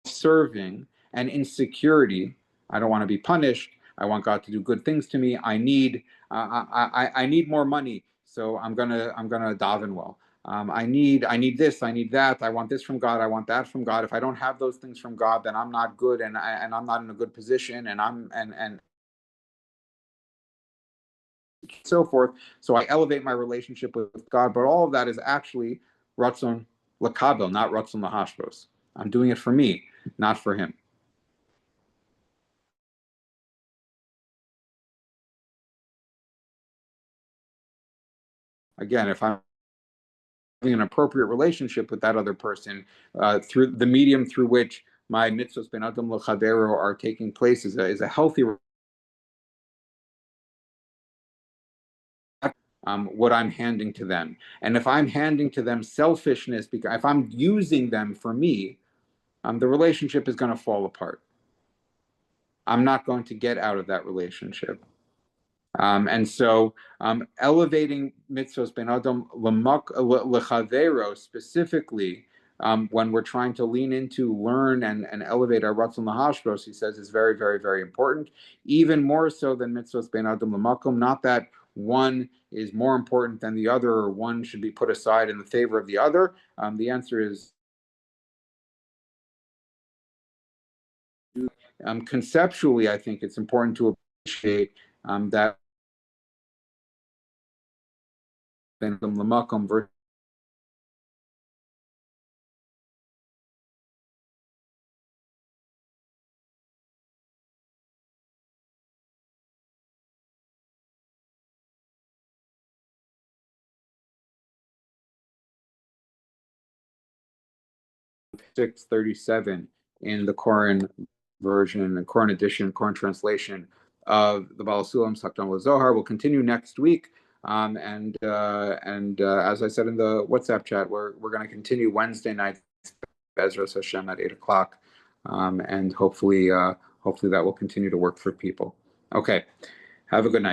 serving and insecurity. I don't want to be punished. I want God to do good things to me. I need more money, so I'm gonna daven well. I need this, I need that. I want this from God. I want that from God. If I don't have those things from God, then I'm not good, and I'm not in a good position, and so forth. So I elevate my relationship with God, but all of that is actually Ratzon Lakabel, not Ratzon Lahashbos. I'm doing it for me, not for Him. Again, if I'm having an appropriate relationship with that other person, through the medium through which my mitzvos ben adam l'chadero are taking place, is a healthy what I'm handing to them. And if I'm handing to them selfishness, because if I'm using them for me, the relationship is going to fall apart. I'm not going to get out of that relationship. And so elevating mitzvos ben adam lechavero specifically, when we're trying to lean into, learn, and elevate our ratzon lahashbos, he says, is very, very, very important. Even more so than mitzvos ben adam lemakom. Not that one is more important than the other, or one should be put aside in the favor of the other. The answer is conceptually, I think it's important to appreciate that ben adam lemakom versus 637 in the Koran version, the Koran edition, Koran translation of the Baal HaSulam Sakdam Zohar. Will continue next week. As I said in the WhatsApp chat, we're going to continue Wednesday night, Bezras Hashem, at 8 o'clock. And hopefully that will continue to work for people. Okay. Have a good night.